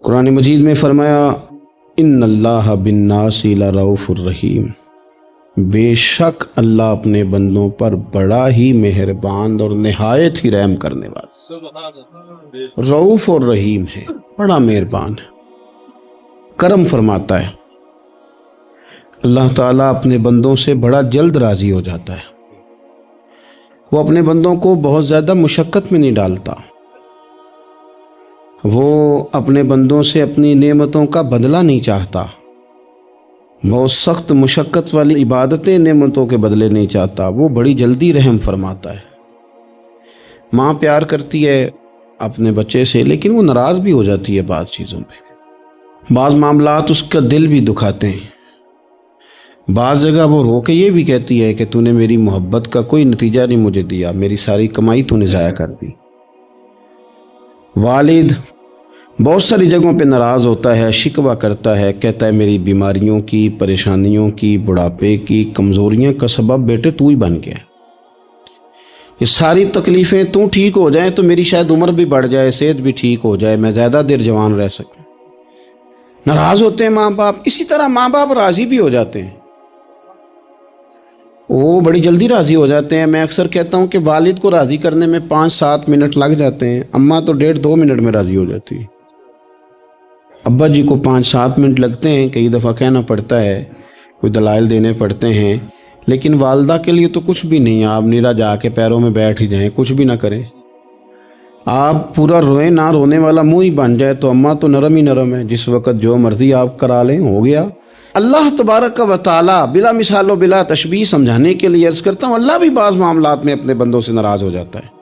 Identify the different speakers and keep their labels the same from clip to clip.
Speaker 1: قرآن مجید میں فرمایا ان اللہ بالناس لرؤوف الرحیم، بے شک اللہ اپنے بندوں پر بڑا ہی مہربان اور نہایت ہی رحم کرنے والا رؤوف اور رحیم ہے، بڑا مہربان ہے، کرم فرماتا ہے۔ اللہ تعالیٰ اپنے بندوں سے بڑا جلد راضی ہو جاتا ہے، وہ اپنے بندوں کو بہت زیادہ مشقت میں نہیں ڈالتا، وہ اپنے بندوں سے اپنی نعمتوں کا بدلہ نہیں چاہتا، بہت سخت مشقت والی عبادتیں نعمتوں کے بدلے نہیں چاہتا، وہ بڑی جلدی رحم فرماتا ہے۔ ماں پیار کرتی ہے اپنے بچے سے، لیکن وہ ناراض بھی ہو جاتی ہے بعض چیزوں پہ، بعض معاملات اس کا دل بھی دکھاتے ہیں، بعض جگہ وہ رو کے یہ بھی کہتی ہے کہ تو نے میری محبت کا کوئی نتیجہ نہیں مجھے دیا، میری ساری کمائی تو نے ضائع کر دی۔ والد بہت ساری جگہوں پہ ناراض ہوتا ہے، شکوہ کرتا ہے، کہتا ہے میری بیماریوں کی، پریشانیوں کی، بڑھاپے کی، کمزوریاں کا سبب بیٹے تو ہی بن گیا، یہ ساری تکلیفیں تو ٹھیک ہو جائیں تو میری شاید عمر بھی بڑھ جائے، صحت بھی ٹھیک ہو جائے، میں زیادہ دیر جوان رہ سکوں۔ ناراض ہوتے ہیں ماں باپ، اسی طرح ماں باپ راضی بھی ہو جاتے ہیں، وہ بڑی جلدی راضی ہو جاتے ہیں۔ میں اکثر کہتا ہوں کہ والد کو راضی کرنے میں 5-7 منٹ لگ جاتے ہیں، اماں تو 1.5-2 منٹ میں راضی ہو جاتی ہے۔ ابا جی کو 5-7 منٹ لگتے ہیں، کئی دفعہ کہنا پڑتا ہے، کوئی دلائل دینے پڑتے ہیں، لیکن والدہ کے لیے تو کچھ بھی نہیں، آپ نیرا جا کے پیروں میں بیٹھ ہی جائیں، کچھ بھی نہ کریں، آپ پورا روئیں نہ، رونے والا منہ ہی بن جائے تو اماں تو نرم ہی نرم ہے، جس وقت جو مرضی آپ کرا لیں ہو گیا۔ اللہ تبارک و تعالیٰ بلا مثال و بلا تشبیہ سمجھانے کے لیے عرض کرتا ہوں، اللہ بھی بعض معاملات میں اپنے بندوں سے ناراض ہو جاتا ہے،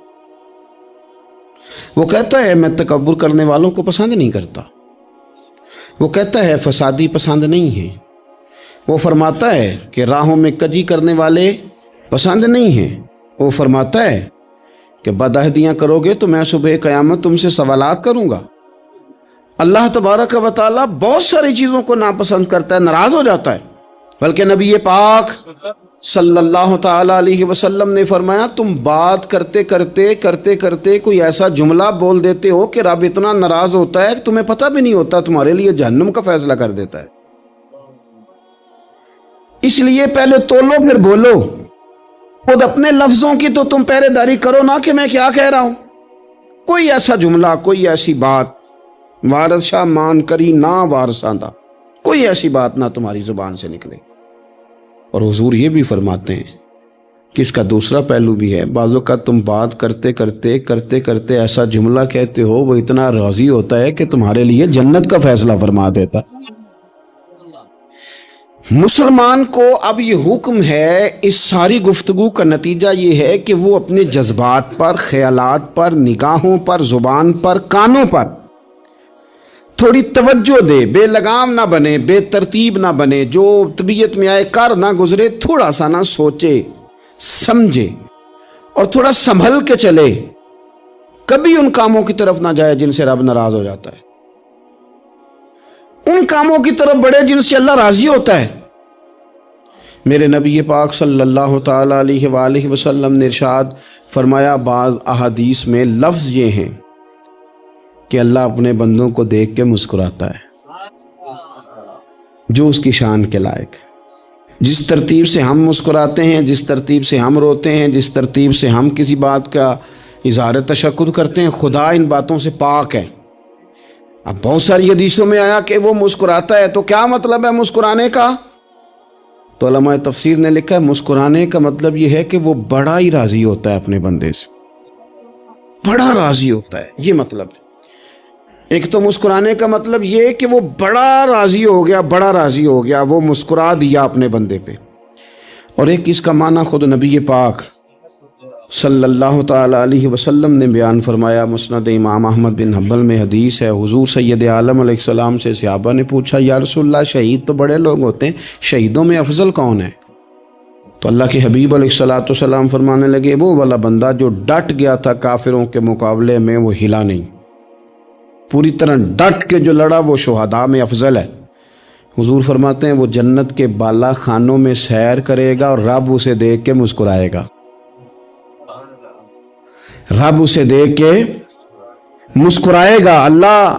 Speaker 1: وہ کہتا ہے میں تکبر کرنے والوں کو پسند نہیں کرتا، وہ کہتا ہے فسادی پسند نہیں ہیں، وہ فرماتا ہے کہ راہوں میں کجی کرنے والے پسند نہیں ہیں، وہ فرماتا ہے کہ بدعہدیاں کرو گے تو میں صبح قیامت تم سے سوالات کروں گا۔ اللہ تبارک و تعالیٰ بہت ساری چیزوں کو ناپسند کرتا ہے، ناراض ہو جاتا ہے، بلکہ نبی پاک صلی اللہ تعالیٰ علیہ وسلم نے فرمایا تم بات کرتے کرتے کوئی ایسا جملہ بول دیتے ہو کہ رب اتنا ناراض ہوتا ہے کہ تمہیں پتہ بھی نہیں ہوتا، تمہارے لیے جہنم کا فیصلہ کر دیتا ہے۔ اس لیے پہلے تولو پھر بولو، خود اپنے لفظوں کی تو تم پہرے داری کرو نا کہ میں کیا کہہ رہا ہوں، کوئی ایسا جملہ، کوئی ایسی بات وارث شاہ مان کری نہ وارثاں دا، کوئی ایسی بات نہ تمہاری زبان سے نکلے۔ اور حضور یہ بھی فرماتے ہیں کہ اس کا دوسرا پہلو بھی ہے، بعض اوقات تم بات کرتے ایسا جملہ کہتے ہو وہ اتنا راضی ہوتا ہے کہ تمہارے لیے جنت کا فیصلہ فرما دیتا۔ مسلمان کو اب یہ حکم ہے، اس ساری گفتگو کا نتیجہ یہ ہے کہ وہ اپنے جذبات پر، خیالات پر، نگاہوں پر، زبان پر، کانوں پر تھوڑی توجہ دے، بے لگام نہ بنے، بے ترتیب نہ بنے، جو طبیعت میں آئے کر نہ گزرے، تھوڑا سا نہ سوچے سمجھے اور تھوڑا سنبھل کے چلے، کبھی ان کاموں کی طرف نہ جائے جن سے رب ناراض ہو جاتا ہے، ان کاموں کی طرف بڑھے جن سے اللہ راضی ہوتا ہے۔ میرے نبی پاک صلی اللہ تعالیٰ علیہ وآلہ وسلم نے ارشاد فرمایا، بعض احادیث میں لفظ یہ ہیں کہ اللہ اپنے بندوں کو دیکھ کے مسکراتا ہے جو اس کی شان کے لائق ہے۔ جس ترتیب سے ہم مسکراتے ہیں، جس ترتیب سے ہم روتے ہیں، جس ترتیب سے ہم کسی بات کا اظہار تشکر کرتے ہیں، خدا ان باتوں سے پاک ہے۔ اب بہت ساری حدیثوں میں آیا کہ وہ مسکراتا ہے، تو کیا مطلب ہے مسکرانے کا؟ تو علماء تفسیر نے لکھا ہے مسکرانے کا مطلب یہ ہے کہ وہ بڑا ہی راضی ہوتا ہے اپنے بندے سے، بڑا راضی ہوتا ہے، یہ مطلب ہے۔ ایک تو مسکرانے کا مطلب یہ کہ وہ بڑا راضی ہو گیا، بڑا راضی ہو گیا، وہ مسکرا دیا اپنے بندے پہ، اور ایک اس کا معنی خود نبی پاک صلی اللہ تعالیٰ علیہ وسلم نے بیان فرمایا۔ مسند امام احمد بن حنبل میں حدیث ہے، حضور سید عالم علیہ السلام سے صحابہ نے پوچھا یا رسول اللہ شہید تو بڑے لوگ ہوتے ہیں، شہیدوں میں افضل کون ہے؟ تو اللہ کے حبیب علیہ السلام فرمانے لگے وہ والا بندہ جو ڈٹ گیا تھا کافروں کے مقابلے میں، وہ ہلا نہیں، پوری طرح ڈٹ کے جو لڑا وہ شہداء میں افضل ہے۔ حضور فرماتے ہیں وہ جنت کے بالا خانوں میں سیر کرے گا اور رب اسے دیکھ کے مسکرائے گا، رب اسے دیکھ کے مسکرائے گا۔ اللہ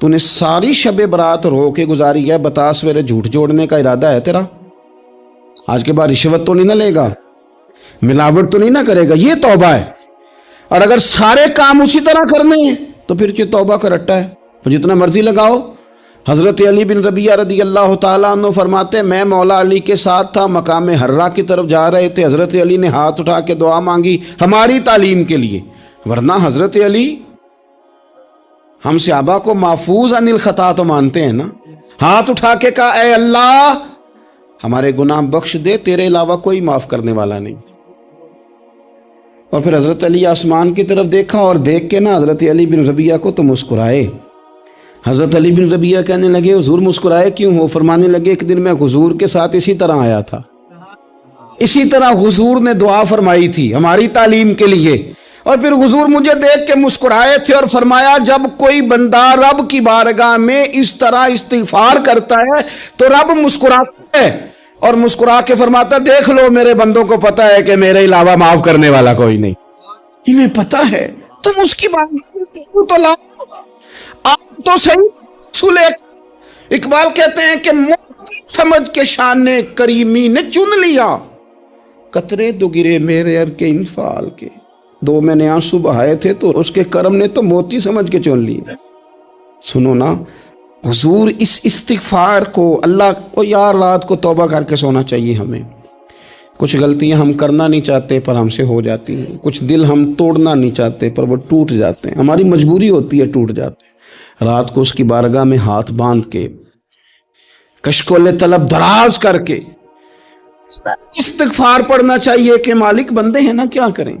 Speaker 1: تو نے ساری شب برات رو کے گزاری ہے، بتا سویرے جھوٹ جوڑنے کا ارادہ ہے تیرا؟ آج کے بعد رشوت تو نہیں نہ لے گا، ملاوٹ تو نہیں نہ کرے گا، یہ توبہ ہے۔ اور اگر سارے کام اسی طرح کرنے ہیں تو پھر یہ توبہ کا رٹا ہے، تو جتنا مرضی لگاؤ۔ حضرت علی بن ربیعہ رضی اللہ تعالیٰ عنہ فرماتے ہیں میں مولا علی کے ساتھ تھا، مقام حرہ کی طرف جا رہے تھے، حضرت علی نے ہاتھ اٹھا کے دعا مانگی ہماری تعلیم کے لیے، ورنہ حضرت علی ہم صحابہ کو محفوظ عن الخطا تو مانتے ہیں نا۔ ہاتھ اٹھا کے کہا اے اللہ ہمارے گناہ بخش دے، تیرے علاوہ کوئی معاف کرنے والا نہیں۔ اور پھر حضرت علی آسمان کی طرف دیکھا اور دیکھ کے نا حضرت علی بن ربیعہ کو تو مسکرائے۔ حضرت علی بن ربیعہ کہنے لگے حضور مسکرائے کیوں ہو؟ فرمانے لگے ایک دن میں حضور کے ساتھ اسی طرح آیا تھا، اسی طرح حضور نے دعا فرمائی تھی ہماری تعلیم کے لیے، اور پھر حضور مجھے دیکھ کے مسکرائے تھے اور فرمایا جب کوئی بندہ رب کی بارگاہ میں اس طرح استغفار کرتا ہے تو رب مسکراتا ہے اور مسکرا کے فرماتا دیکھ لو میرے بندوں کو پتا ہے کہ میرے علاوہ معاف کرنے والا کوئی نہیں، انہیں پتا ہے، تم اس کی بات تو لاؤ۔ آپ تو صحیح رسول اقبال کہتے ہیں کہ موتی سمجھ کے شان کریمی نے چن لیا، قطرے دو گرے میرے ار کے انفال کے، دو میں نے آنسو بہائے تھے تو اس کے کرم نے تو موتی سمجھ کے چن لی۔ سنو نا حضور اس استغفار کو اللہ کو یار رات کو توبہ کر کے سونا چاہیے ہمیں۔ کچھ غلطیاں ہم کرنا نہیں چاہتے پر ہم سے ہو جاتی ہیں، کچھ دل ہم توڑنا نہیں چاہتے پر وہ ٹوٹ جاتے ہیں، ہماری مجبوری ہوتی ہے ٹوٹ جاتے ہیں۔ رات کو اس کی بارگاہ میں ہاتھ باندھ کے کشکول طلب دراز کر کے استغفار پڑھنا چاہیے کہ مالک بندے ہیں نا کیا کریں،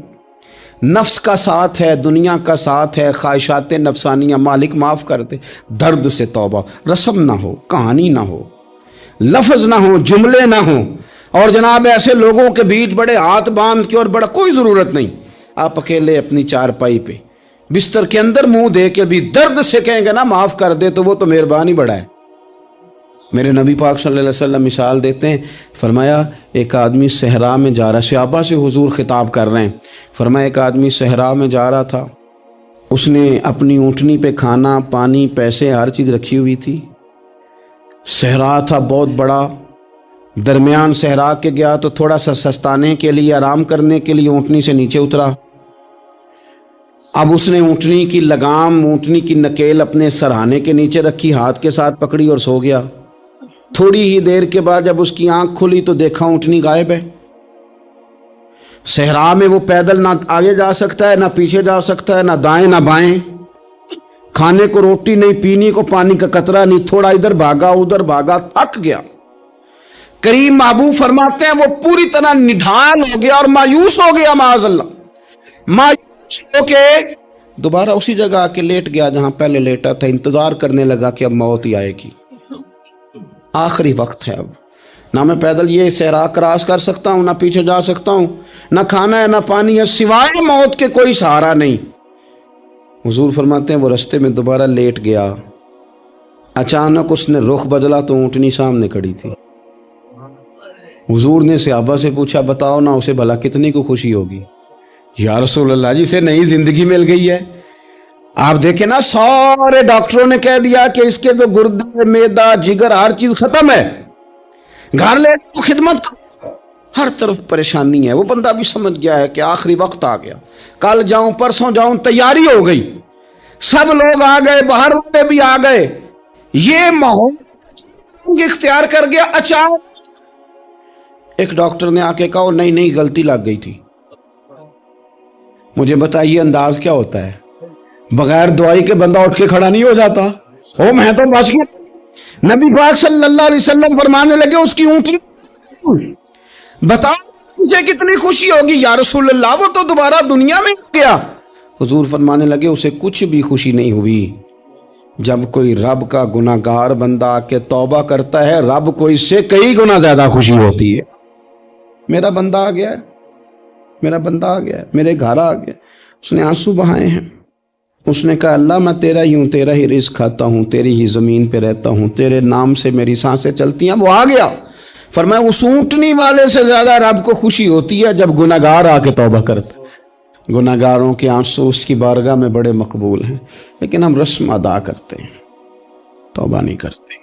Speaker 1: نفس کا ساتھ ہے، دنیا کا ساتھ ہے، خواہشات نفسانیہ، مالک معاف کر دے۔ درد سے توبہ، رسم نہ ہو، کہانی نہ ہو، لفظ نہ ہو، جملے نہ ہوں، اور جناب ایسے لوگوں کے بیچ بڑے ہاتھ باندھ کے اور بڑا کوئی ضرورت نہیں، آپ اکیلے اپنی چارپائی پہ بستر کے اندر منہ دے کے بھی درد سے کہیں گے نا معاف کر دے تو وہ تو مہربانی بڑا ہے۔ میرے نبی پاک صلی اللہ علیہ وسلم مثال دیتے ہیں، فرمایا ایک آدمی صحرا میں جا رہا، صحابہ سے حضور خطاب کر رہے ہیں، فرمایا ایک آدمی صحرا میں جا رہا تھا، اس نے اپنی اونٹنی پہ کھانا پانی پیسے ہر چیز رکھی ہوئی تھی، صحرا تھا بہت بڑا، درمیان صحرا کے گیا تو تھوڑا سا سستانے کے لیے آرام کرنے کے لیے اونٹنی سے نیچے اترا، اب اس نے اونٹنی کی لگام اونٹنی کی نکیل اپنے سرہانے کے نیچے رکھی، ہاتھ کے ساتھ پکڑی اور سو گیا۔ تھوڑی ہی دیر کے بعد جب اس کی آنکھ کھلی تو دیکھا اونٹنی غائب ہے۔ صحرا میں وہ پیدل نہ آگے جا سکتا ہے نہ پیچھے جا سکتا ہے، نہ دائیں نہ بائیں، کھانے کو روٹی نہیں، پینے کو پانی کا قطرہ نہیں، تھوڑا ادھر بھاگا ادھر بھاگا، تھک گیا۔ کریم محبوب فرماتے ہیں وہ پوری طرح نڈھال ہو گیا اور مایوس ہو گیا، معاذ اللہ، مایوس ہو کے دوبارہ اسی جگہ آ کے لیٹ گیا جہاں پہلے لیٹا تھا، انتظار کرنے لگا کہ اب موت ہی آئے گی، آخری وقت ہے، اب نہ میں پیدل یہ صحرا کراس کر سکتا ہوں، نہ پیچھے جا سکتا ہوں، نہ کھانا ہے نہ پانی ہے، سوائے موت کے کوئی سہارا نہیں۔ حضور فرماتے ہیں وہ رستے میں دوبارہ لیٹ گیا، اچانک اس نے رخ بدلا تو اونٹنی سامنے کھڑی تھی۔ حضور نے صحابہ سے پوچھا بتاؤ نا اسے بھلا کتنی کو خوشی ہوگی؟ یا رسول اللہ جی سے نئی زندگی مل گئی ہے۔ آپ دیکھیں نا سارے ڈاکٹروں نے کہہ دیا کہ اس کے تو گردے میدا جگر ہر چیز ختم ہے، گھر لے تو خدمت ہر طرف پریشانی ہے، وہ بندہ بھی سمجھ گیا ہے کہ آخری وقت آ گیا، کل جاؤں پرسوں جاؤں، تیاری ہو گئی، سب لوگ آ گئے، باہر والے بھی آ گئے، یہ ماحول اختیار کر گیا۔ اچانک ایک ڈاکٹر نے آ کے کہا نہیں نہیں غلطی لگ گئی تھی۔ مجھے بتائیے انداز کیا ہوتا ہے؟ بغیر دعائی کے بندہ اٹھ کے کھڑا نہیں ہو جاتا، او میں تو بچ گیا۔ نبی پاک صلی اللہ علیہ وسلم فرمانے لگے اس کی اونٹنی بتاؤ اسے کتنی خوشی ہوگی؟ یا رسول اللہ وہ تو دوبارہ دنیا میں گیا۔ حضور فرمانے لگے اسے کچھ بھی خوشی نہیں ہوئی۔ جب کوئی رب کا گناہ گار بندہ آ کے توبہ کرتا ہے، رب کو اس سے کئی گنا زیادہ خوشی ہوتی ہے۔ میرا بندہ آ گیا ہے، میرا بندہ آ گیا ہے، میرے گھر آ گیا۔ اس نے آنسو بہائے ہیں، اس نے کہا اللہ میں تیرا ہی ہوں، تیرا ہی رزق کھاتا ہوں، تیری ہی زمین پہ رہتا ہوں، تیرے نام سے میری سانسیں چلتی ہیں۔ وہ آ گیا۔ فرمایا اس اونٹنی والے سے زیادہ رب کو خوشی ہوتی ہے جب گناہ گار آ کے توبہ کرتا ہے۔ گناہ گاروں کے آنسو اس کی بارگاہ میں بڑے مقبول ہیں، لیکن ہم رسم ادا کرتے ہیں، توبہ نہیں کرتے،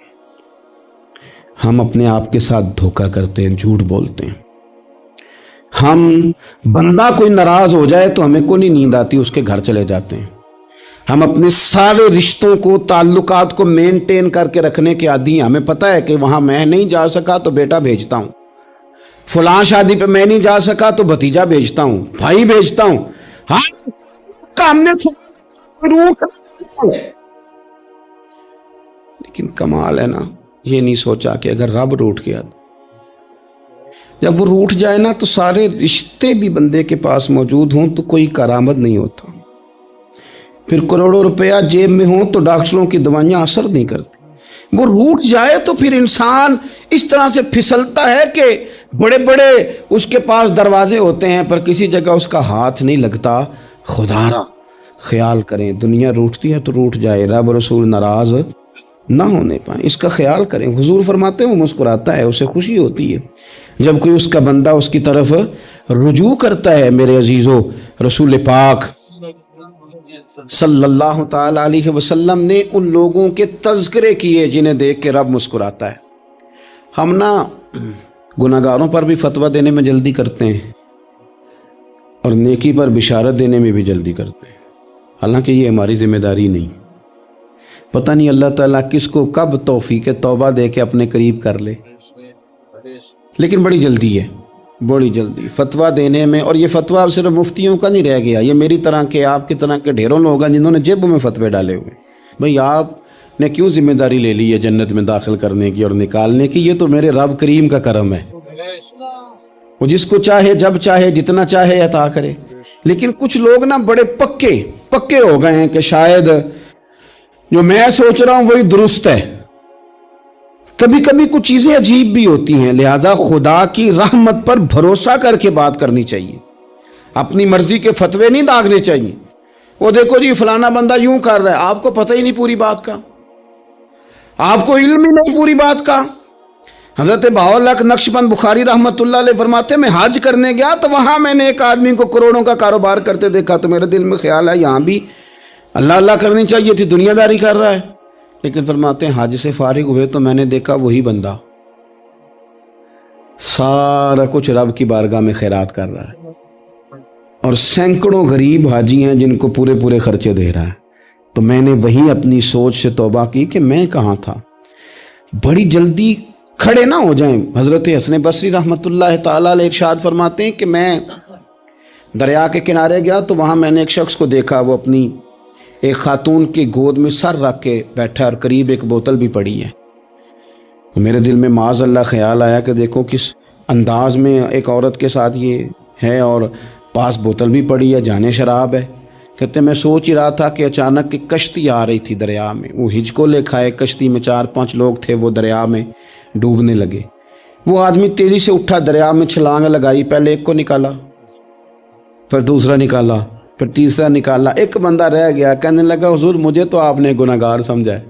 Speaker 1: ہم اپنے آپ کے ساتھ دھوکہ کرتے ہیں، جھوٹ بولتے ہیں۔ ہم بندہ کوئی ناراض ہو جائے تو ہمیں کو نہیں نیند آتی، اس کے گھر چلے جاتے ہیں۔ ہم اپنے سارے رشتوں کو، تعلقات کو مینٹین کر کے رکھنے کے عادی ہیں۔ ہمیں پتہ ہے کہ وہاں میں نہیں جا سکا تو بیٹا بھیجتا ہوں، فلاں شادی پہ میں نہیں جا سکا تو بھتیجا بھیجتا ہوں، بھائی بھیجتا ہوں۔ ہاں ہم نے لیکن کمال ہے نا، یہ نہیں سوچا کہ اگر رب روٹ گیا، جب وہ روٹ جائے نا تو سارے رشتے بھی بندے کے پاس موجود ہوں تو کوئی کارآمد نہیں ہوتا، پھر کروڑوں روپیہ جیب میں ہوں تو ڈاکٹروں کی دوائیاں اثر نہیں کرتی۔ وہ روٹ جائے تو پھر انسان اس طرح سے پھسلتا ہے کہ بڑے بڑے اس کے پاس دروازے ہوتے ہیں پر کسی جگہ اس کا ہاتھ نہیں لگتا۔ خدا را خیال کریں، دنیا روٹتی ہے تو روٹ جائے، رب رسول ناراض نہ ہونے پائیں، اس کا خیال کریں۔ حضور فرماتے ہیں وہ مسکراتا ہے، اسے خوشی ہوتی ہے جب کوئی اس کا بندہ اس کی طرف رجوع کرتا ہے۔ میرے عزیزو، رسول پاک صلی اللہ تعالی علیہ وسلم نے ان لوگوں کے تذکرے کیے جنہیں دیکھ کے رب مسکراتا ہے۔ ہم نا گناہگاروں پر بھی فتویٰ دینے میں جلدی کرتے ہیں اور نیکی پر بشارت دینے میں بھی جلدی کرتے ہیں، حالانکہ یہ ہماری ذمہ داری نہیں۔ پتہ نہیں اللہ تعالیٰ کس کو کب توفیق توبہ دے کے اپنے قریب کر لے، لیکن بڑی جلدی ہے، بڑی جلدی فتویٰ دینے میں۔ اور یہ فتویٰ اب صرف مفتیوں کا نہیں رہ گیا، یہ میری طرح کے، آپ کی طرح کے ڈھیروں لوگ ہیں جنہوں نے جیبوں میں فتوے ڈالے ہوئے۔ بھئی آپ نے کیوں ذمہ داری لے لی ہے جنت میں داخل کرنے کی اور نکالنے کی؟ یہ تو میرے رب کریم کا کرم ہے، وہ جس کو چاہے جب چاہے جتنا چاہے عطا کرے۔ لیکن کچھ لوگ نا بڑے پکے ہو گئے ہیں کہ شاید جو میں سوچ رہا ہوں وہی درست ہے۔ کبھی کبھی کچھ چیزیں عجیب بھی ہوتی ہیں، لہذا خدا کی رحمت پر بھروسہ کر کے بات کرنی چاہیے، اپنی مرضی کے فتوے نہیں داغنے چاہیے۔ وہ دیکھو جی فلانا بندہ یوں کر رہا ہے، آپ کو پتہ ہی نہیں پوری بات کا، آپ کو علم ہی نہیں پوری بات کا۔ حضرت بہاءاللہ نقشبند بخاری رحمۃ اللہ علیہ فرماتے ہیں میں حج کرنے گیا تو وہاں میں نے ایک آدمی کو کروڑوں کا کاروبار کرتے دیکھا، تو میرے دل میں خیال ہے یہاں بھی اللہ اللہ کرنی چاہیے تھی، دنیا داری کر رہا ہے۔ لیکن فرماتے ہیں حج سے فارغ ہوئے تو میں نے دیکھا وہی بندہ سارا کچھ رب کی بارگاہ میں خیرات کر رہا ہے، اور سینکڑوں غریب حاجی ہیں جن کو پورے خرچے دے رہا ہے۔ تو میں نے وہیں اپنی سوچ سے توبہ کی کہ میں کہاں تھا۔ بڑی جلدی کھڑے نہ ہو جائیں۔ حضرت حسن بصری رحمۃ اللہ تعالیٰ علیہ ارشاد فرماتے ہیں کہ میں دریا کے کنارے گیا تو وہاں میں نے ایک شخص کو دیکھا، وہ اپنی ایک خاتون کی گود میں سر رکھ کے بیٹھا اور قریب ایک بوتل بھی پڑی ہے۔ میرے دل میں معاذ اللہ خیال آیا کہ دیکھو کس انداز میں ایک عورت کے ساتھ یہ ہے، اور پاس بوتل بھی پڑی ہے، جانے شراب ہے۔ کہتے میں سوچ ہی رہا تھا کہ اچانک ایک کشتی آ رہی تھی دریا میں، وہ ہجکو لے کھائے، کشتی میں 4-5 لوگ تھے، وہ دریا میں ڈوبنے لگے۔ وہ آدمی تیزی سے اٹھا، دریا میں چھلانگ لگائی، پہلے ایک کو نکالا، پھر دوسرا نکالا، پھر تیسرا نکالا، ایک بندہ رہ گیا۔ کہنے لگا حضور مجھے تو آپ نے گناہگار سمجھا ہے،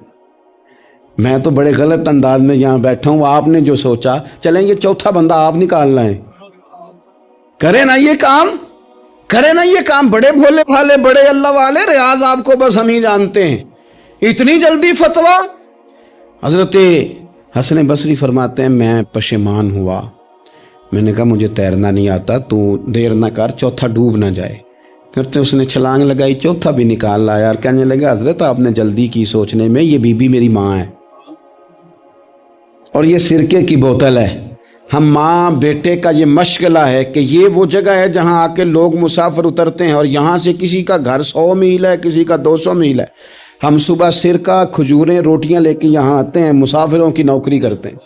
Speaker 1: میں تو بڑے غلط انداز میں یہاں بیٹھا ہوں، آپ نے جو سوچا، چلیں گے چوتھا بندہ آپ نکالنا ہے، کرے نا یہ کام، کرے نا یہ کام۔ بڑے بھولے بھالے، بڑے اللہ والے، ریاض آپ کو بس ہم ہی جانتے ہیں، اتنی جلدی فتویٰ۔ حضرت حسن بصری فرماتے ہیں میں پشیمان ہوا، میں نے کہا مجھے تیرنا نہیں آتا، تو دیر نہ کر، چوتھا ڈوب نہ جائے۔ کرتے اس نے چھلانگ لگائی، چوتھا بھی نکال لایا، اور کہنے لگا حضرت آپ نے جلدی کی سوچنے میں، یہ بی بی میری ماں ہے اور یہ سرکے کی بوتل ہے۔ ہم ماں بیٹے کا یہ مشغلہ ہے کہ یہ وہ جگہ ہے جہاں آ کے لوگ مسافر اترتے ہیں، اور یہاں سے کسی کا گھر 100 میل ہے، کسی کا 200 میل ہے۔ ہم صبح سرکہ، کھجوریں، روٹیاں لے کے یہاں آتے ہیں، مسافروں کی نوکری کرتے ہیں،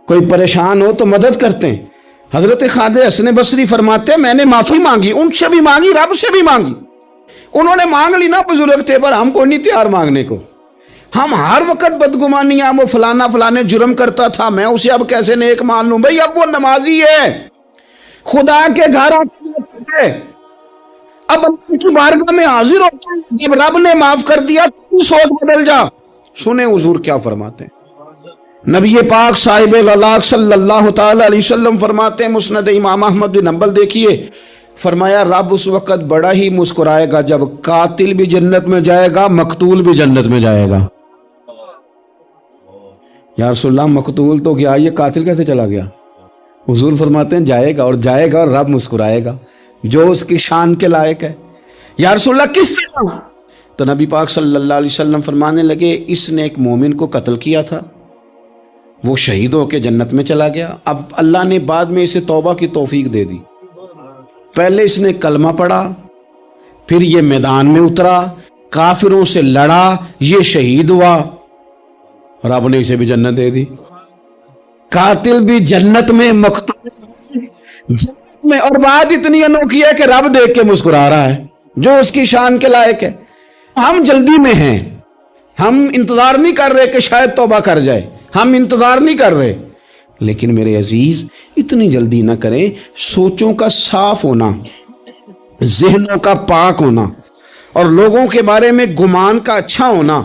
Speaker 1: کوئی پریشان ہو تو مدد کرتے ہیں۔ حضرت خواجہ حسن بصری فرماتے ہیں میں نے معافی مانگی، ان سے بھی مانگی، رب سے بھی مانگی۔ انہوں نے مانگ لی نا، بزرگ تھے، پر ہم کو نہیں تیار مانگنے کو۔ ہم ہر وقت بدگمانیاں، وہ فلانا فلانے جرم کرتا تھا، میں اسے اب کیسے نیک مان لوں؟ بھئی اب وہ نمازی ہے، خدا کے گھر آتے، اب اللہ کی بارگاہ میں حاضر ہوتا ہے، جب رب نے معاف کر دیا تو سوچ بدل جا۔ سنیں حضور کیا فرماتے ہیں۔ نبی پاک صاحب الاخلاق صلی اللہ تعالی علیہ وسلم فرماتے ہیں، مسند امام احمد بن حنبل دیکھیے، فرمایا رب اس وقت بڑا ہی مسکرائے گا جب قاتل بھی جنت میں جائے گا، مقتول بھی جنت میں جائے گا۔ یا رسول اللہ مقتول تو گیا، یہ قاتل کیسے چلا گیا؟ حضور فرماتے ہیں جائے گا اور رب مسکرائے گا جو اس کی شان کے لائق ہے۔ یا رسول اللہ کس طرح؟ تو نبی پاک صلی اللہ علیہ وسلم فرمانے لگے اس نے ایک مومن کو قتل کیا تھا، وہ شہید ہو کے جنت میں چلا گیا، اب اللہ نے بعد میں اسے توبہ کی توفیق دے دی۔ پہلے اس نے کلمہ پڑھا، پھر یہ میدان میں اترا، کافروں سے لڑا، یہ شہید ہوا، رب نے اسے بھی جنت دے دی۔ قاتل بھی جنت میں، مقتول جنت میں، اور بات اتنی انوکھی ہے کہ رب دیکھ کے مسکرا رہا ہے جو اس کی شان کے لائق ہے۔ ہم جلدی میں ہیں، ہم انتظار نہیں کر رہے کہ شاید توبہ کر جائے، ہم انتظار نہیں کر رہے، لیکن میرے عزیز اتنی جلدی نہ کریں۔ سوچوں کا صاف ہونا، ذہنوں کا پاک ہونا، اور لوگوں کے بارے میں گمان کا اچھا ہونا۔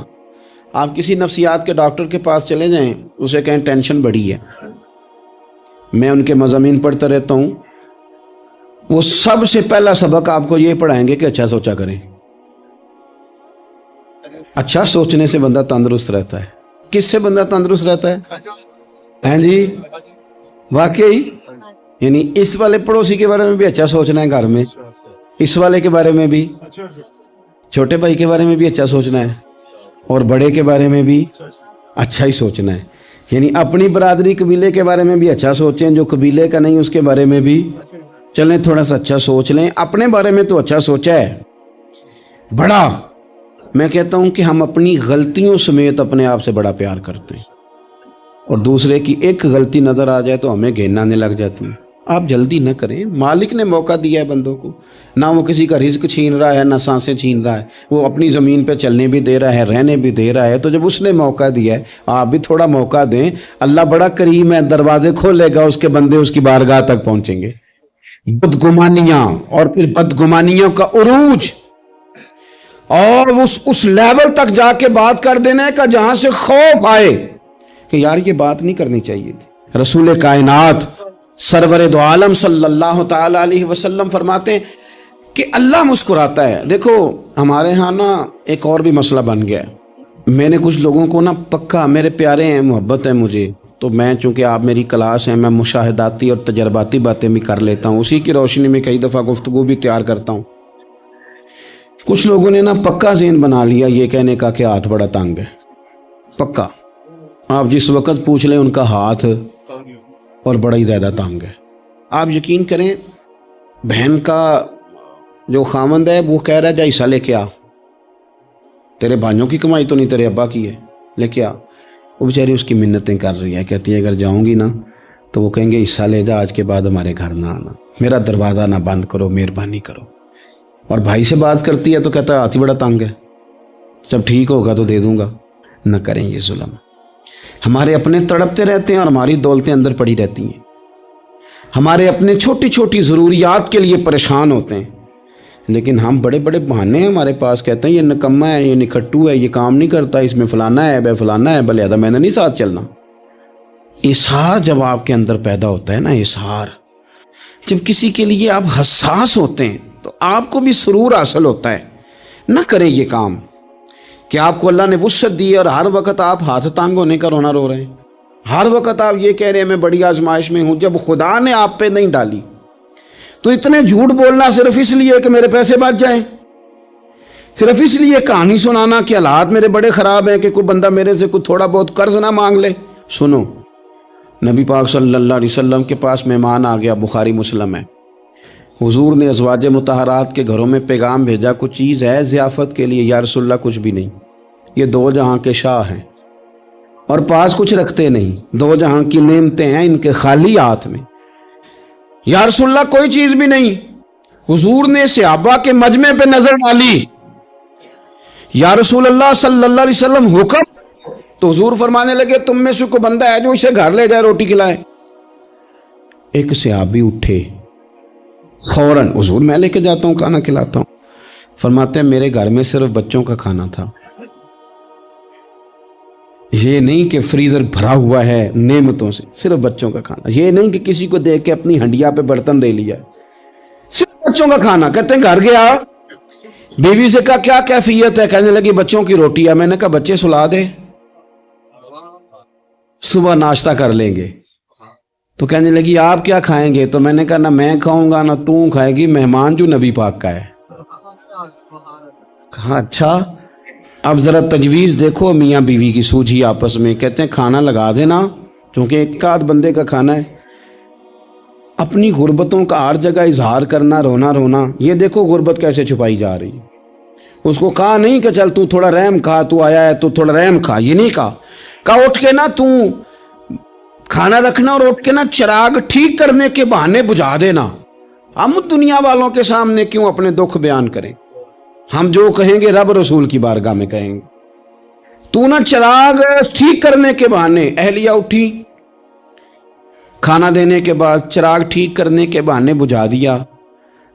Speaker 1: آپ کسی نفسیات کے ڈاکٹر کے پاس چلے جائیں، اسے کہیں ٹینشن بڑی ہے، میں ان کے مضامین پڑھتا رہتا ہوں، وہ سب سے پہلا سبق آپ کو یہ پڑھائیں گے کہ اچھا سوچا کریں۔ اچھا سوچنے سے بندہ تندرست رہتا ہے۔ کس سے بندہ تندرست رہتا ہے؟ ہاں جی، واقعی، یعنی اس والے پڑوسی کے بارے میں بھی اچھا سوچنا ہے، گھر میں اس والے کے بارے میں بھی، چھوٹے بھائی کے بارے میں بھی اچھا سوچنا ہے، اور بڑے کے بارے میں بھی اچھا ہی سوچنا ہے۔ یعنی اپنی برادری قبیلے کے بارے میں بھی اچھا سوچیں، جو قبیلے کا نہیں اس کے بارے میں بھی چلیں تھوڑا سا اچھا سوچ لیں۔ اپنے بارے میں تو اچھا سوچا ہے بڑا، میں کہتا ہوں کہ ہم اپنی غلطیوں سمیت اپنے آپ سے بڑا پیار کرتے ہیں، اور دوسرے کی ایک غلطی نظر آ جائے تو ہمیں گھین آنے لگ جاتی ہے۔ آپ جلدی نہ کریں، مالک نے موقع دیا ہے بندوں کو، نہ وہ کسی کا رزق چھین رہا ہے، نہ سانسیں چھین رہا ہے، وہ اپنی زمین پہ چلنے بھی دے رہا ہے، رہنے بھی دے رہا ہے، تو جب اس نے موقع دیا ہے آپ بھی تھوڑا موقع دیں۔ اللہ بڑا کریم ہے، دروازے کھولے گا، اس کے بندے اس کی بارگاہ تک پہنچیں گے۔ بدگمانیاں اور پھر بدگمانیوں کا عروج، اور اس لیول تک جا کے بات کر دینے کا جہاں سے خوف آئے کہ یار یہ بات نہیں کرنی چاہیے تھی۔ رسول کائنات سرور دو عالم صلی اللہ تعالی علیہ وسلم فرماتے ہیں کہ اللہ مسکراتا ہے۔ دیکھو ہمارے ہاں نا ایک اور بھی مسئلہ بن گیا ہے، میں نے کچھ لوگوں کو نا پکا، میرے پیارے ہیں، محبت ہے مجھے، تو میں چونکہ آپ میری کلاس ہیں، میں مشاہداتی اور تجرباتی باتیں بھی کر لیتا ہوں، اسی کی روشنی میں کئی دفعہ گفتگو بھی تیار کرتا ہوں۔ کچھ لوگوں نے نا پکا ذہن بنا لیا یہ کہنے کا کہ ہاتھ بڑا تنگ ہے، پکا، آپ جس وقت پوچھ لیں ان کا ہاتھ اور بڑا ہی زیادہ تنگ ہے۔ آپ یقین کریں، بہن کا جو خامند ہے وہ کہہ رہا ہے جا حصہ لے کے آ، تیرے بھائیوں کی کمائی تو نہیں، تیرے ابا کی ہے، لے کے آ۔ وہ بیچاری اس کی منتیں کر رہی ہے، کہتی ہے اگر جاؤں گی نا تو وہ کہیں گے حصہ لے جا، آج کے بعد ہمارے گھر نہ آنا، میرا دروازہ نہ بند کرو، مہربانی کرو۔ اور بھائی سے بات کرتی ہے تو کہتا ہے ہاتھ ہی بڑا تنگ ہے، جب ٹھیک ہوگا تو دے دوں گا۔ نہ کریں یہ ظلم، ہمارے اپنے تڑپتے رہتے ہیں اور ہماری دولتیں اندر پڑی رہتی ہیں، ہمارے اپنے چھوٹی چھوٹی ضروریات کے لیے پریشان ہوتے ہیں، لیکن ہم بڑے بڑے بہانے ہیں ہمارے پاس، کہتے ہیں یہ نکما ہے، یہ نکھٹو ہے، یہ کام نہیں کرتا، اس میں فلانا ہے، بے فلانا ہے، بلے میں نے نہیں ساتھ چلنا۔ اظہار جب آپ کے اندر پیدا ہوتا ہے نا، اظہار جب کسی کے لیے آپ حساس ہوتے ہیں تو آپ کو بھی سرور حاصل ہوتا ہے۔ نہ کریں یہ کام کہ آپ کو اللہ نے وسعت دی اور ہر وقت آپ ہاتھ تانگ ہونے کا رونا رو رہے ہیں، ہر وقت آپ یہ کہہ رہے ہیں میں بڑی آزمائش میں ہوں، جب خدا نے آپ پہ نہیں ڈالی۔ تو اتنے جھوٹ بولنا صرف اس لیے کہ میرے پیسے بچ جائیں، صرف اس لیے کہانی سنانا کہ حالات میرے بڑے خراب ہیں کہ کوئی بندہ میرے سے کوئی تھوڑا بہت قرض نہ مانگ لے۔ سنو، نبی پاک صلی اللہ علیہ وسلم کے پاس مہمان آ گیا، بخاری مسلم ہے، حضور نے ازواج مطہرات کے گھروں میں پیغام بھیجا کچھ چیز ہے ضیافت کے لیے، یا رسول اللہ کچھ بھی نہیں، یہ دو جہاں کے شاہ ہیں اور پاس کچھ رکھتے نہیں، دو جہاں کی نعمتیں ہیں ان کے خالی ہاتھ میں، یا رسول اللہ کوئی چیز بھی نہیں۔ حضور نے صحابہ کے مجمع پہ نظر ڈالی، یا رسول اللہ صلی اللہ علیہ وسلم حکم، تو حضور فرمانے لگے تم میں سے کوئی بندہ ہے جو اسے گھر لے جائے روٹی کھلائے۔ ایک صحابی اٹھے فوراً، حضور میں لے کے جاتا ہوں کھانا کھلاتا ہوں۔ فرماتے ہیں میرے گھر میں صرف بچوں کا کھانا تھا، یہ نہیں کہ فریزر بھرا ہوا ہے نعمتوں سے، صرف بچوں کا کھانا، یہ نہیں کہ کسی کو دیکھ کے اپنی ہنڈیا پہ برتن دے لیا، صرف بچوں کا کھانا۔ کہتے ہیں گھر گیا، بیوی سے کہا کیا کیفیت ہے، کہنے لگی بچوں کی روٹی ہے۔ میں نے کہا بچے سلا دے، صبح ناشتہ کر لیں گے. تو کہنے لگی آپ کیا کھائیں گے؟ تو میں نے کہا نہ میں کھاؤں گا نہ تو کھائے گی، مہمان جو نبی پاک کا ہے. کہا اچھا. اب ذرا تجویز دیکھو میاں بیوی کی سوجھی آپس میں. کہتے ہیں کھانا لگا دینا کیونکہ ایک آدھ بندے کا کھانا ہے. اپنی غربتوں کا ہر جگہ اظہار کرنا، رونا رونا. یہ دیکھو غربت کیسے چھپائی جا رہی. اس کو کہا نہیں کہ چل تو تھوڑا رحم کھا، تو آیا ہے تو تھوڑا رحم کھا. یہ نہیں کہا. کہا اٹھ کے نا تو کھانا رکھنا اور اٹھ کے نا چراغ ٹھیک کرنے کے بہانے بجھا دینا. ہم دنیا والوں کے سامنے کیوں اپنے دکھ بیان کریں؟ ہم جو کہیں گے رب رسول کی بارگاہ میں کہیں گے. تو نا چراغ ٹھیک کرنے کے بہانے. اہلیہ اٹھی، کھانا دینے کے بعد چراغ ٹھیک کرنے کے بہانے بجھا دیا.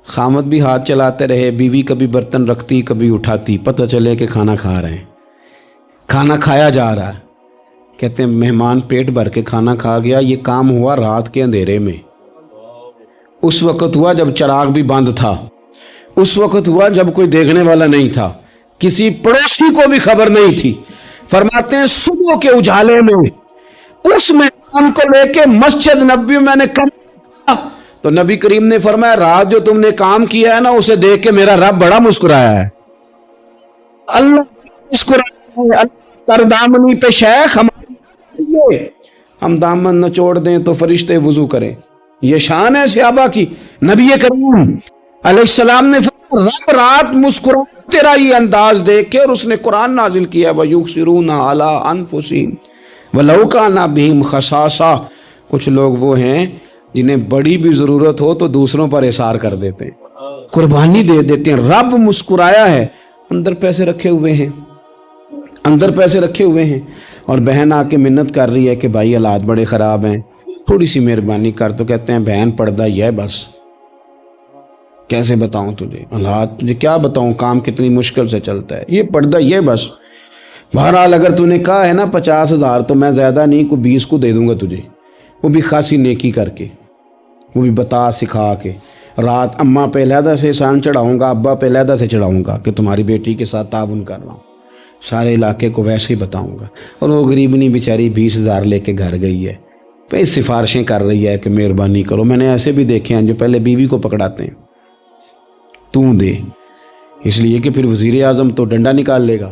Speaker 1: خامد بھی ہاتھ چلاتے رہے، بیوی کبھی برتن رکھتی کبھی اٹھاتی، پتہ چلے کہ کھانا کھا رہے ہیں. کھانا کھایا جا رہا ہے. کہتے ہیں مہمان پیٹ بھر کے کھانا کھا گیا. یہ کام ہوا رات کے اندھیرے میں. اس وقت ہوا جب چراغ بھی بند تھا. اس وقت ہوا جب کوئی دیکھنے والا نہیں تھا، کسی پڑوسی کو بھی خبر نہیں تھی. فرماتے ہیں صبح کے اجالے میں اس مہمان کو لے کے مسجد نبوی میں نے کہا تو نبی کریم نے فرمایا رات جو تم نے کام کیا ہے نا اسے دیکھ کے میرا رب بڑا مسکرایا ہے. اللہ مسکرایا ہے. کردامنی پہ شیخ ہم دامن نہ چھوڑ دیں تو فرشتے وضو کریں. یہ شان ہے صحابہ کی. نبی کریم علیہ السلام نے فرمایا رب رات مسکرا تیرا یہ انداز دیکھ کے، اور اس نے قرآن نازل کیا وَيُؤْثِرُونَ عَلَىٰ أَنفُسِهِمْ وَلَوْ كَانَ بِهِمْ خَصَاصَةٌ. کچھ لوگ وہ ہیں جنہیں بڑی بھی ضرورت ہو تو دوسروں پر اثار کر دیتے ہیں، قربانی دے دیتے ہیں. رب مسکرایا ہے. اندر پیسے رکھے ہوئے ہیں، اندر پیسے رکھے ہوئے ہیں، اور بہن آ کے منت کر رہی ہے کہ بھائی حالات بڑے خراب ہیں، تھوڑی سی مہربانی کر. تو کہتے ہیں بہن پردہ یہ ہے بس. کیسے بتاؤں تجھے حالات، تجھے کیا بتاؤں کام کتنی مشکل سے چلتا ہے. یہ پردہ یہ بس. بہرحال اگر تو نے کہا ہے نا 50,000 تو میں زیادہ نہیں کوئی 20 کو دے دوں گا تجھے، وہ بھی خاصی نیکی کر کے، وہ بھی بتا سکھا کے. رات اماں پہ علیحدہ سے احسان چڑھاؤں گا، ابا پہ علیحدہ سے چڑھاؤں گا کہ تمہاری بیٹی کے ساتھ تعاون کر رہا ہوں. سارے علاقے کو ویسے ہی بتاؤں گا. اور وہ غریبنی بیچاری 20,000 لے کے گھر گئی ہے، پہ سفارشیں کر رہی ہے کہ مہربانی کرو. میں نے ایسے بھی دیکھے ہیں جو پہلے بیوی کو پکڑاتے ہیں تو دے، اس لیے کہ پھر وزیر اعظم تو ڈنڈا نکال لے گا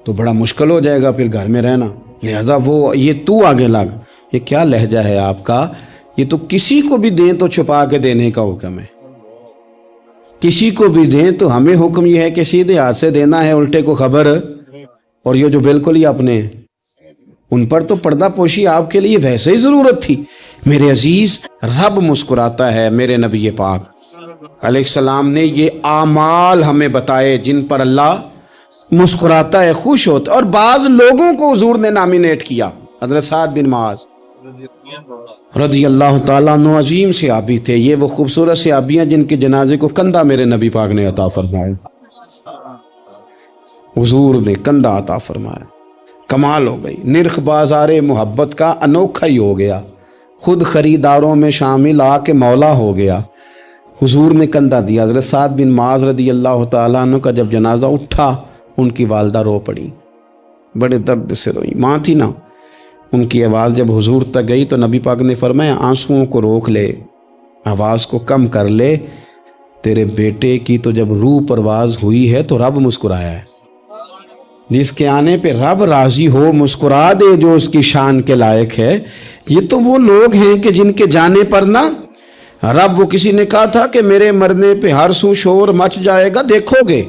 Speaker 1: تو بڑا مشکل ہو جائے گا پھر گھر میں رہنا. لہذا وہ یہ تو آگے لگ. یہ کیا لہجہ ہے آپ کا؟ یہ تو کسی کو بھی دیں تو چھپا کے دینے کا حکم ہے. کسی کو بھی دیں تو ہمیں حکم یہ ہے کہ سیدھے ہاتھ سے دینا ہے، الٹے کو خبر. اور یہ جو بالکل ہی اپنے ہیں ان پر تو پردہ پوشی آپ کے لیے ویسے ہی ضرورت تھی. میرے عزیز رب مسکراتا ہے. میرے نبی پاک علیہ السلام نے یہ اعمال ہمیں بتائے جن پر اللہ مسکراتا ہے، خوش ہوتا ہے. اور بعض لوگوں کو حضور نے نامینیٹ کیا. حضرت سعد بن معاذ رضی اللہ تعالیٰ عنہ عظیم صحابی تھے. یہ وہ خوبصورت صحابیاں جن کے جنازے کو کندھا میرے نبی پاک نے عطا فرمایا. حضور نے کندھا عطا فرمایا. کمال ہو گئی. نرخ بازار محبت کا انوکھا ہی ہو گیا. خود خریداروں میں شامل آ کے مولا ہو گیا. حضور نے کندھا دیا. حضرت سعد بن معاذ رضی اللہ تعالیٰ عنہ کا جب جنازہ اٹھا ان کی والدہ رو پڑی، بڑے درد سے روئی. ماں تھی نا، ان کی آواز جب حضور تک گئی تو نبی پاک نے فرمایا آنسوؤں کو روک لے، آواز کو کم کر لے. تیرے بیٹے کی تو جب روح پرواز ہوئی ہے تو رب مسکرایا ہے. جس کے آنے پہ رب راضی ہو مسکرا دے جو اس کی شان کے لائق ہے. یہ تو وہ لوگ ہیں کہ جن کے جانے پر نا رب، وہ کسی نے کہا تھا کہ میرے مرنے پہ ہر سو شور مچ جائے گا، دیکھو گے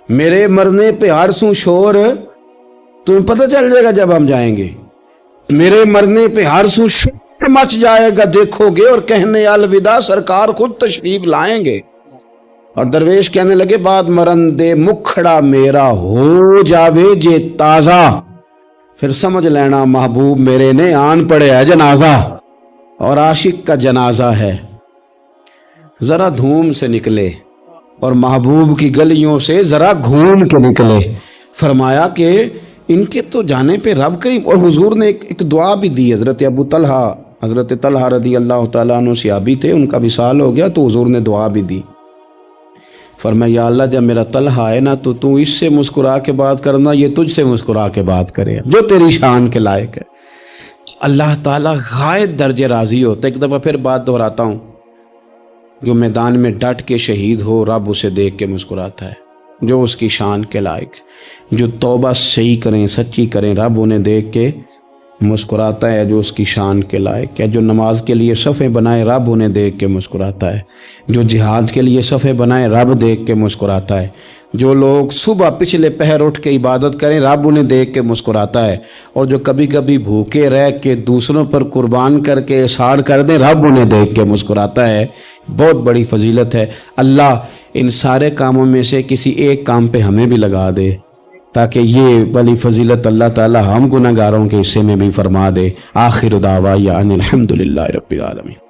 Speaker 1: میرے مرنے پہ ہر سو شور تمہیں پتہ چل جائے گا جب ہم جائیں گے. میرے مرنے پہ ہر سو شور مچ جائے گا، دیکھو گے. اور کہنے الوداع سرکار خود تشریف لائیں گے. اور درویش کہنے لگے بات مرندے مکھڑا میرا ہو جاوے جے تازہ، پھر سمجھ لینا محبوب میرے نے آن پڑے ہے جنازہ. اور عاشق کا جنازہ ہے ذرا دھوم سے نکلے اور محبوب کی گلیوں سے ذرا گھوم کے نکلے. فرمایا کہ ان کے تو جانے پہ رب کریم. اور حضور نے ایک دعا بھی دی. حضرت ابو طلحہ، حضرت طلحہ رضی اللہ تعالیٰ عنہ صحابی تھے، ان کا وصال ہو گیا تو حضور نے دعا بھی دی. فرمایا یا اللہ جب میرا طلحہ ہے نا تو اس سے مسکرا کے بات کرنا، یہ تجھ سے مسکرا کے بات کرے جو تیری شان کے لائق ہے۔ اللہ تعالیٰ غائب درجے راضی ہوتا ہے۔ ایک دفعہ پھر بات دہراتا ہوں، جو میدان میں ڈٹ کے شہید ہو رب اسے دیکھ کے مسکراتا ہے جو اس کی شان کے لائق، جو توبہ صحیح کریں سچی کریں رب انہیں دیکھ کے مسکراتا ہے جو اس کی شان کے لائق ہے، جو نماز کے لیے صفیں بنائے رب انہیں دیکھ کے مسکراتا ہے، جو جہاد کے لیے صفیں بنائے رب دیکھ کے مسکراتا ہے، جو لوگ صبح پچھلے پہر اٹھ کے عبادت کریں رب انہیں دیکھ کے مسکراتا ہے، اور جو کبھی کبھی بھوکے رہ کے دوسروں پر قربان کر کے احسان کر دیں رب انہیں دیکھ کے مسکراتا ہے۔ بہت بڑی فضیلت ہے۔ اللہ ان سارے کاموں میں سے کسی ایک کام پہ ہمیں بھی لگا دے تاکہ یہ بڑی فضیلت اللہ تعالی ہم گناہگاروں کے حصے میں بھی فرما دے۔ آخر دعوانا ان الحمد للہ رب العالمین۔